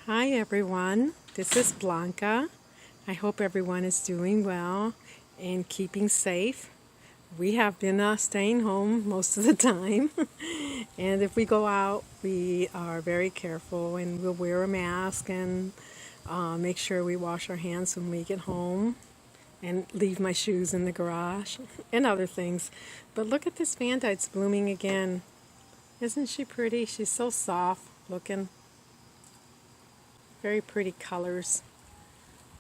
Hi everyone, this is Blanca. I hope everyone is doing well and keeping safe. We have been staying home most of the time, and if we go out, we are very careful and we'll wear a mask and make sure we wash our hands when we get home and leave my shoes in the garage and other things. But look at this Vanda, it's blooming again. Isn't she pretty? She's so soft looking. Very pretty colors.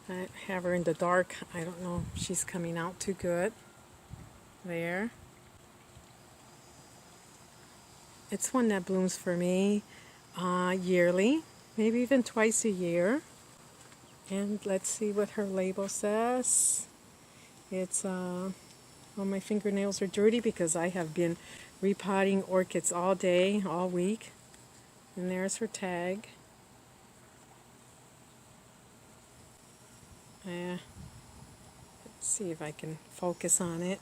I have her in the dark. I don't know if she's coming out too good. There. It's one that blooms for me yearly, maybe even twice a year. And let's see what her label says. It's, well, my fingernails are dirty because I have been repotting orchids all day, all week. And there's her tag. Let's see if I can focus on it.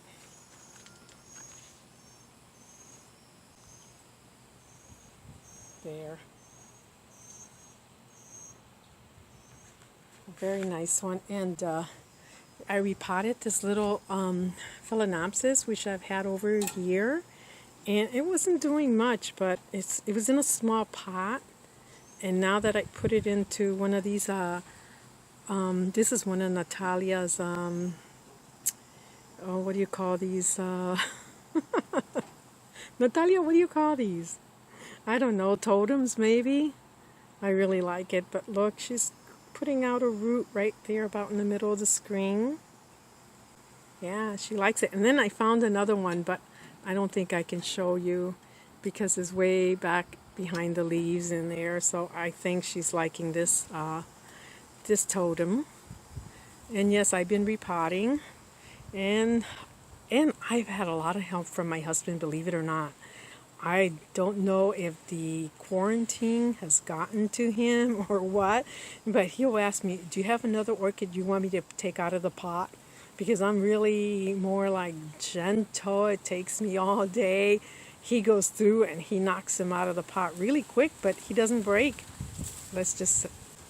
There. A very nice one. And I repotted this little Phalaenopsis, which I've had over a year. And it wasn't doing much, but it was in a small pot. And now that I put it into one of these this is one of Natalia's, oh, what do you call these? Natalia, what do you call these? I don't know, totems maybe? I really like it, but look, she's putting out a root right there about in the middle of the screen. Yeah, she likes it. And then I found another one, but I don't think I can show you because it's way back behind the leaves in there. So I think she's liking this this totem. And yes, I've been repotting, and I've had a lot of help from my husband, believe it or not. I don't know if the quarantine has gotten to him or what, but he'll ask me, do you have another orchid you want me to take out of the pot? Because I'm really more like gentle. It takes me all day. He goes through and he knocks them out of the pot really quick, but he doesn't break. Let's just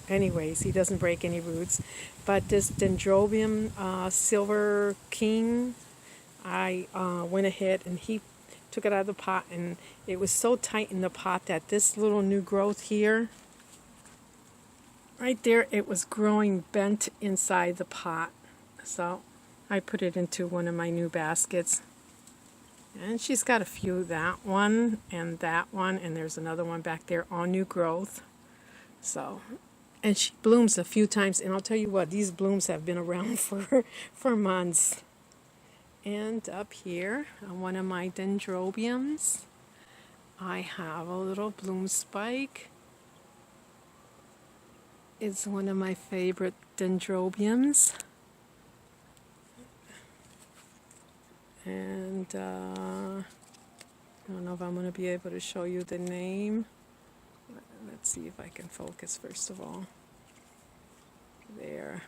Anyways, he doesn't break any roots. But this Dendrobium Silver King, I went ahead and he took it out of the pot, and it was so tight in the pot that this little new growth here, right there, it was growing bent inside the pot. So I put it into one of my new baskets. And she's got a few, that one, and there's another one back there, all new growth. So, and she blooms a few times, and I'll tell you what, these blooms have been around for months. And up here, on one of my dendrobiums, I have a little bloom spike. It's one of my favorite dendrobiums. And I don't know if I'm going to be able to show you the name. Let's see if I can focus first of all. There.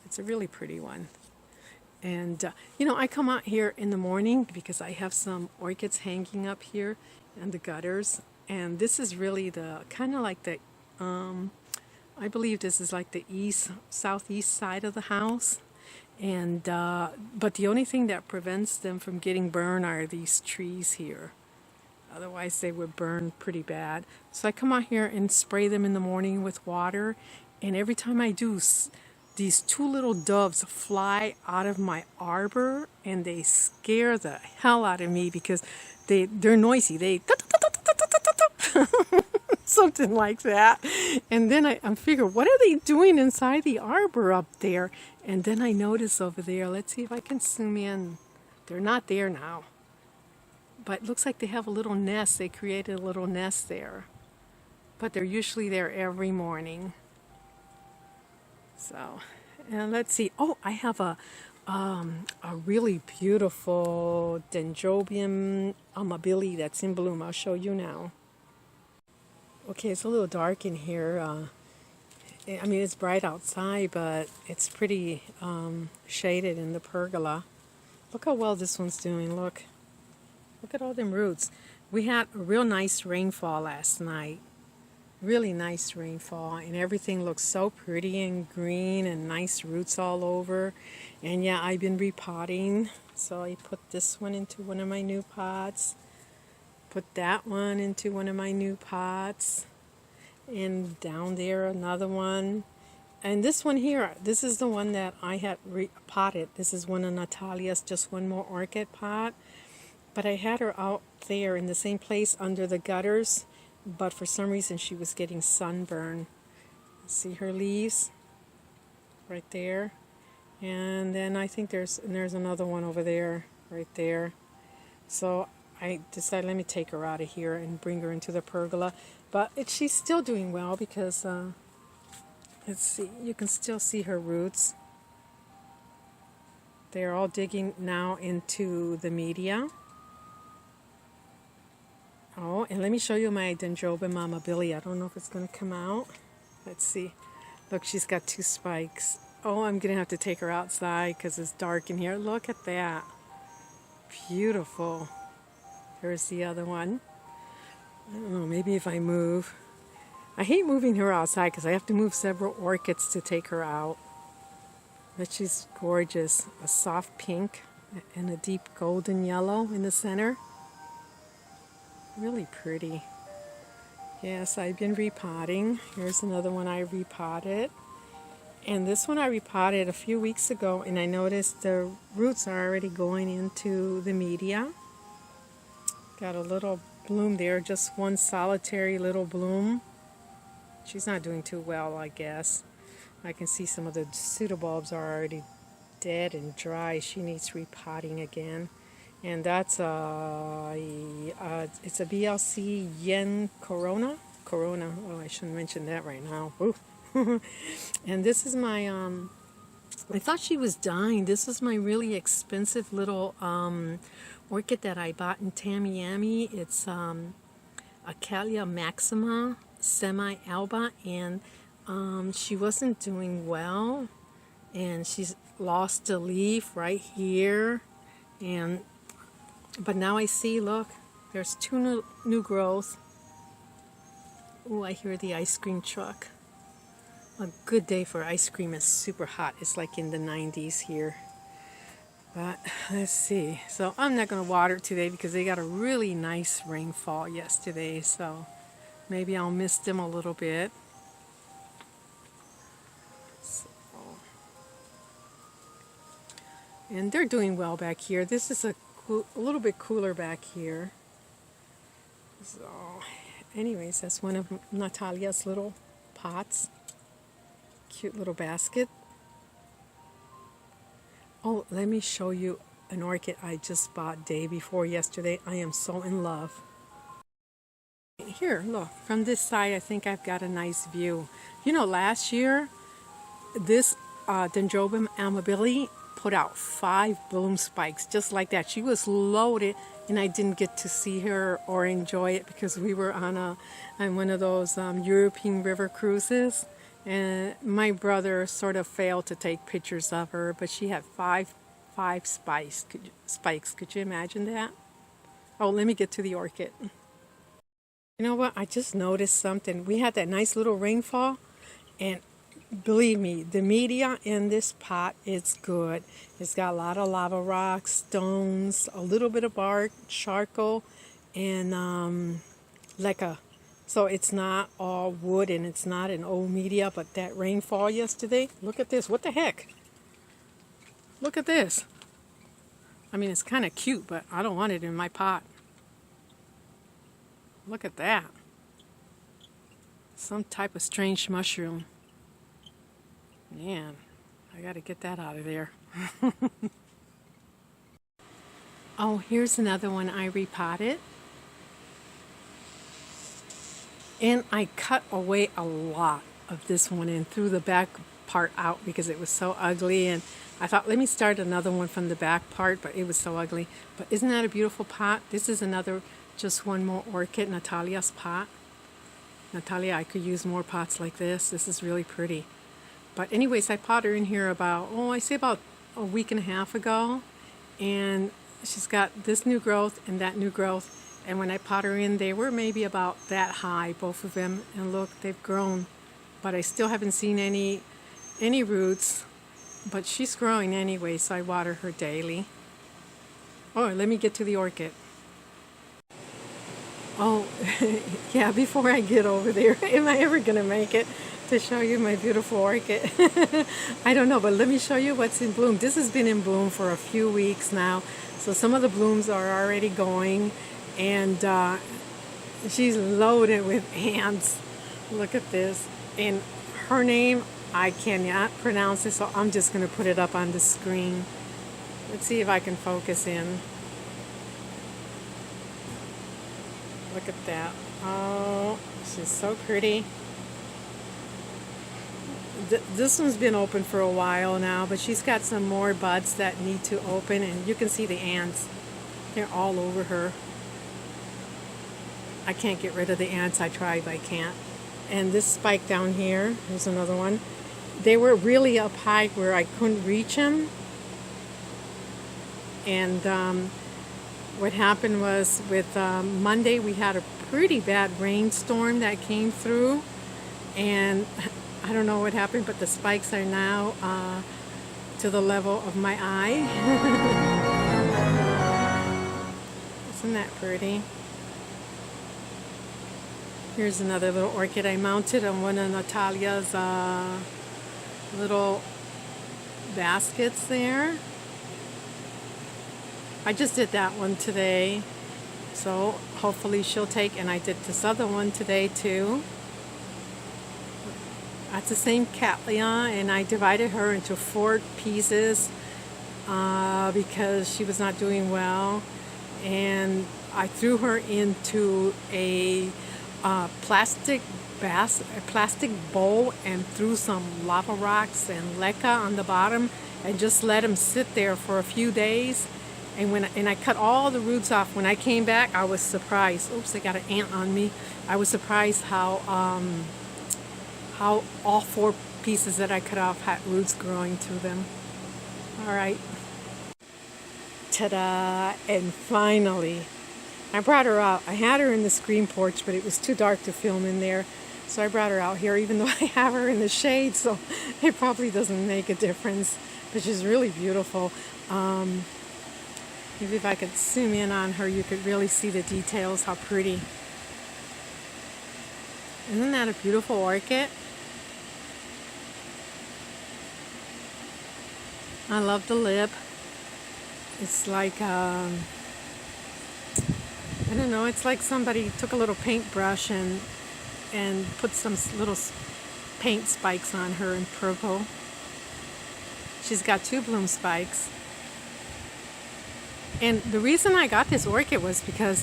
It's a really pretty one. And, I come out here in the morning because I have some orchids hanging up here in the gutters. And this is really the, kind of like the, I believe this is like the southeast side of the house. And, but the only thing that prevents them from getting burned are these trees here. Otherwise, they would burn pretty bad. So I come out here and spray them in the morning with water. And every time I do, these two little doves fly out of my arbor, and they scare the hell out of me because they're noisy. They something like that. And then I figure, what are they doing inside the arbor up there? And then I notice over there, let's see if I can zoom in. They're not there now. But it looks like they have a little nest. They created a little nest there. But they're usually there every morning. So, and let's see. Oh, I have a really beautiful Dendrobium amabile that's in bloom. I'll show you now. Okay, it's a little dark in here. I mean, it's bright outside, but it's pretty shaded in the pergola. Look how well this one's doing. Look at all them roots. We had a real nice rainfall last night. really nice rainfall, and everything looks so pretty and green and nice roots all over. And yeah, I've been repotting, so I put this one into one of my new pots, put that one into one of my new pots, and down there another one. And this one here, this is the one that I had repotted. This is one of Natalia's Just One More Orchid pot. But I had her out there in the same place under the gutters, but for some reason she was getting sunburn. See her leaves right there? And then I think there's another one over there, right there. So I decided, let me take her out of here and bring her into the pergola. But she's still doing well because, let's see, you can still see her roots. They're all digging now into the media. Oh, and let me show you my Dendrobium amabilia. I don't know if it's going to come out. Let's see. Look, she's got 2 spikes. Oh, I'm going to have to take her outside because it's dark in here. Look at that. Beautiful. There's the other one. I don't know, maybe if I move. I hate moving her outside because I have to move several orchids to take her out. But she's gorgeous. A soft pink and a deep golden yellow in the center. Really pretty. Yes, I've been repotting. Here's another one I repotted. And this one I repotted a few weeks ago, and I noticed the roots are already going into the media. Got a little bloom there, just one solitary little bloom. She's not doing too well, I guess. I can see some of the pseudobulbs are already dead and dry. She needs repotting again. And that's it's a BLC Yen Corona. Oh, I shouldn't mention that right now. And this is my, I thought she was dying. This is my really expensive little orchid that I bought in Tamiami. It's a Cattleya Maxima semi-alba, and she wasn't doing well. And she's lost a leaf right here. But now I see, look, there's 2 new growth. Oh, I hear the ice cream truck. A good day for ice cream. Is super hot. It's like in the 90s here. But let's see. So I'm not going to water it today because they got a really nice rainfall yesterday. So maybe I'll miss them a little bit. And they're doing well back here. This is a little bit cooler back here. So anyways, that's one of Natalia's little pots. Cute little basket. Oh, let me show you an orchid I just bought day before yesterday. I am so in love. Here, look, from this side I think I've got a nice view. You know, last year this Dendrobium amabilia put out 5 bloom spikes just like that. She was loaded, and I didn't get to see her or enjoy it because we were on one of those European river cruises, and my brother sort of failed to take pictures of her, but she had 5 spikes. Could you imagine that? Oh, let me get to the orchid. You know what? I just noticed something. We had that nice little rainfall, and believe me, the media in this pot is good. It's got a lot of lava rocks, stones, a little bit of bark, charcoal, and leca. So it's not all wood, and it's not an old media, but that rainfall yesterday, look at this. What the heck? Look at this. I mean, it's kind of cute, but I don't want it in my pot. Look at that. Some type of strange mushroom. Man, I gotta get that out of there. Oh, here's another one I repotted. And I cut away a lot of this one and threw the back part out because it was so ugly. And I thought, let me start another one from the back part, but it was so ugly. But isn't that a beautiful pot? This is another Just One More Orchid, Natalia's pot. Natalia, I could use more pots like this. This is really pretty. But anyways, I potted her in here about a week and a half ago. And she's got this new growth and that new growth. And when I pot her in, they were maybe about that high, both of them. And look, they've grown. But I still haven't seen any roots. But she's growing anyway, so I water her daily. Oh, let me get to the orchid. Oh, yeah, before I get over there, am I ever going to make it to show you my beautiful orchid? I don't know, but let me show you what's in bloom. This has been in bloom for a few weeks now, so some of the blooms are already going, and she's loaded with ants. Look at this. And her name, I cannot pronounce it, so I'm just going to put it up on the screen. Let's see if I can focus in. Look at that. Oh, she's so pretty. This one's been open for a while now, but she's got some more buds that need to open, and you can see the ants. They're all over her. I can't get rid of the ants. I tried, but I can't. And this spike down here, there's another one. They were really up high where I couldn't reach them. And what happened was with Monday we had a pretty bad rainstorm that came through, and I don't know what happened, but the spikes are now to the level of my eye. Isn't that pretty? Here's another little orchid I mounted on one of Natalia's little baskets there. I just did that one today, so hopefully she'll take, and I did this other one today too. That's the same Cattleya, and I divided her into 4 pieces because she was not doing well, and I threw her into a plastic bowl and threw some lava rocks and leca on the bottom and just let them sit there for a few days. And I cut all the roots off. When I came back, I was surprised. Oops, I got an ant on me. I was surprised how all 4 pieces that I cut off had roots growing to them. All right. Ta-da! And finally, I brought her out. I had her in the screen porch, but it was too dark to film in there. So I brought her out here, even though I have her in the shade, so it probably doesn't make a difference. But she's really beautiful. Maybe if I could zoom in on her, you could really see the details, how pretty. Isn't that a beautiful orchid? I love the lip. It's like, I don't know, it's like somebody took a little paintbrush and put some little paint spikes on her in purple. She's got 2 bloom spikes. And the reason I got this orchid was because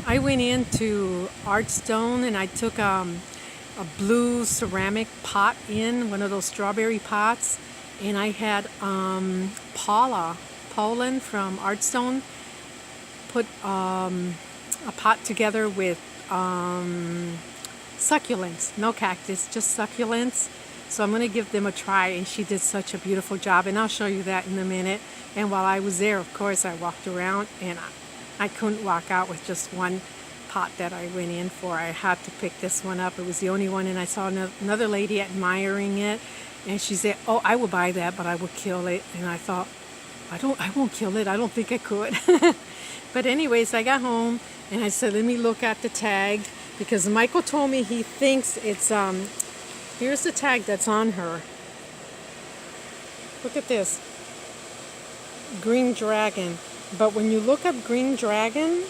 I went into Art Stone and I took a blue ceramic pot in, one of those strawberry pots, and I had Paula from Art Stone put a pot together with succulents, no cactus, just succulents. So I'm going to give them a try, and she did such a beautiful job, and I'll show you that in a minute. And while I was there, of course, I walked around, and I couldn't walk out with just one pot that I went in for. I had to pick this one up. It was the only one, and I saw another lady admiring it, and she said, "Oh, I will buy that, but I will kill it." And I thought, I won't kill it. I don't think I could. But anyways, I got home, and I said, let me look at the tag, because Michael told me he thinks it's here's the tag that's on her. Look at this. Green dragon. But when you look up green dragon,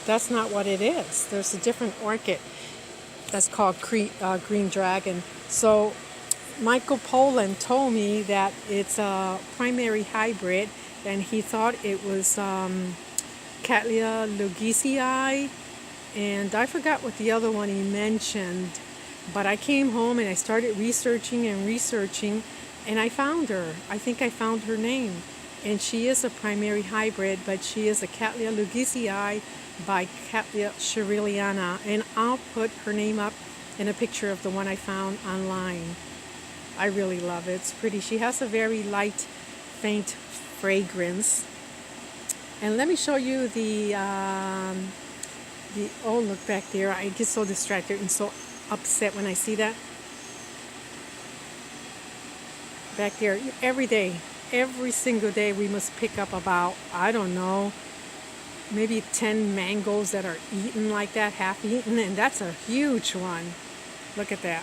that's not what it is. There's a different orchid that's called green dragon. So Michael Poland told me that it's a primary hybrid, and he thought it was Cattleya lugicii, and I forgot what the other one he mentioned. But I came home and I started researching, and I found her. I think I found her name. And she is a primary hybrid, but she is a Cattleya lugicii by Cattleya shirleyana. And I'll put her name up in a picture of the one I found online. I really love it. It's pretty. She has a very light, faint fragrance. And let me show you the oh, look back there. I get so distracted and so upset when I see that. Back there, every day, every single day we must pick up about, I don't know, maybe 10 mangoes that are eaten like that, half eaten, and that's a huge one. Look at that.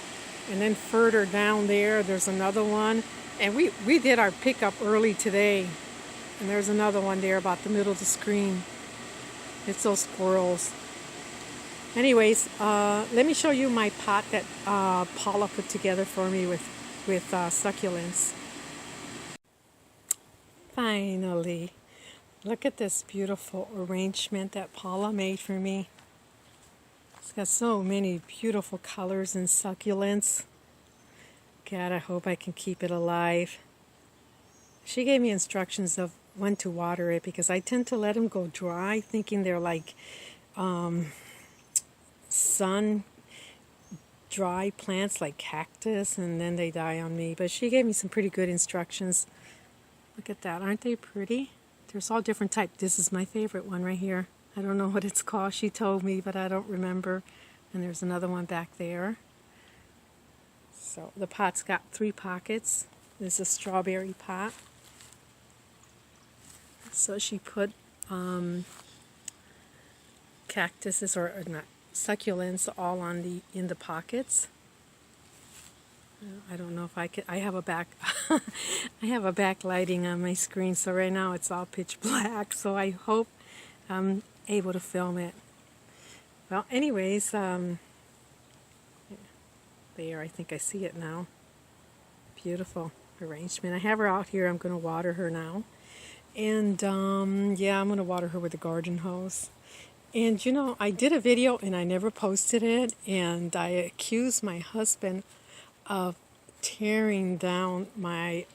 And then further down there, there's another one. And we did our pickup early today. And there's another one there about the middle of the screen. It's those squirrels. Anyways, let me show you my pot that Paula put together for me with succulents. Finally, look at this beautiful arrangement that Paula made for me. It's got so many beautiful colors and succulents. God, I hope I can keep it alive. She gave me instructions of when to water it because I tend to let them go dry thinking they're like sun dry plants like cactus, and then they die on me. But she gave me some pretty good instructions. Look at that. Aren't they pretty? There's all different types. This is my favorite one right here. I don't know what it's called. She told me, but I don't remember. And there's another one back there. So the pot's got 3 pockets. This is a strawberry pot. So she put cactuses or not succulents all on in the pockets. I don't know if I could. I have a back. I have a backlighting on my screen, so right now it's all pitch black. So I hope I'm able to film it. Well, anyways, there. I think I see it now. Beautiful arrangement. I have her out here. I'm going to water her now, and yeah, I'm going to water her with a garden hose. And you know, I did a video and I never posted it, and I accused my husband of tearing down my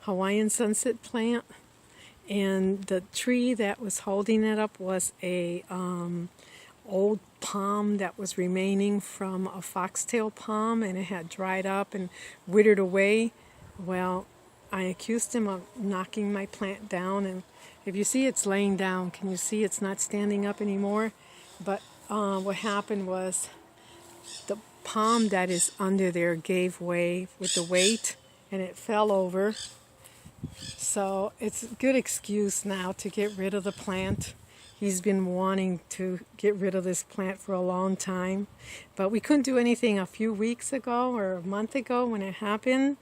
Hawaiian sunset plant, and the tree that was holding it up was a old palm that was remaining from a foxtail palm, and it had dried up and withered away. Well, I accused him of knocking my plant down, and if you see it's laying down, can you see it's not standing up anymore? But what happened was the palm that is under there gave way with the weight, and it fell over. So it's a good excuse now to get rid of the plant. He's been wanting to get rid of this plant for a long time, but we couldn't do anything a few weeks ago or a month ago when it happened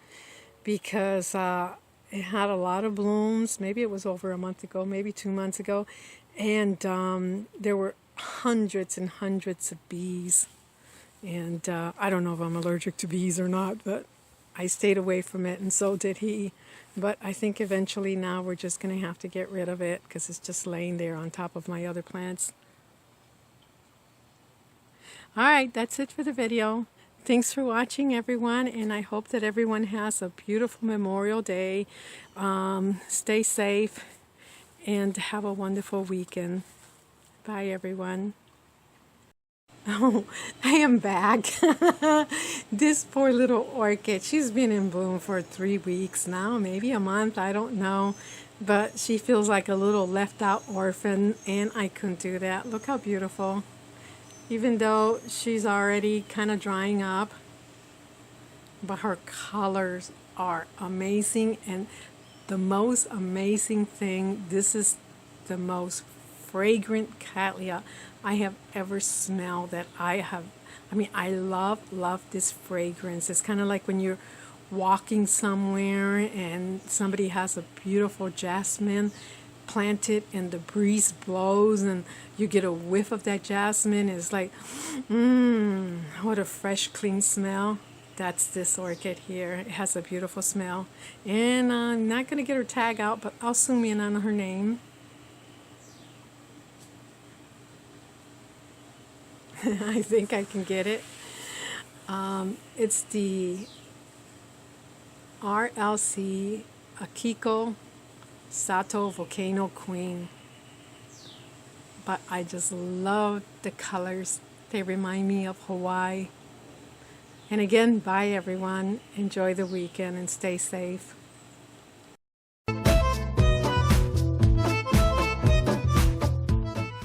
because it had a lot of blooms. Maybe it was over a month ago, maybe 2 months ago, and there were hundreds and hundreds of bees. And I don't know if I'm allergic to bees or not, but I stayed away from it, and so did he. But I think eventually now we're just going to have to get rid of it because it's just laying there on top of my other plants. All right, that's it for the video. Thanks for watching, everyone, and I hope that everyone has a beautiful Memorial Day. Stay safe and have a wonderful weekend. Bye, everyone. Oh, I am back. This poor little orchid, she's been in bloom for 3 weeks now, maybe a month, I don't know. But she feels like a little left out orphan, and I couldn't do that. Look how beautiful. Even though she's already kind of drying up, but her colors are amazing. And the most amazing thing, this is the most fragrant Cattleya I have ever smelled that I mean, I love this fragrance. It's kind of like when you're walking somewhere and somebody has a beautiful jasmine planted and the breeze blows and you get a whiff of that jasmine. It's like, what a fresh, clean smell. That's this orchid here. It has a beautiful smell. And I'm not going to get her tag out, but I'll zoom in on her name. I think I can get it. It's the RLC Akiko Sato Volcano Queen. But I just love the colors. They remind me of Hawaii. And again, bye everyone. Enjoy the weekend and stay safe.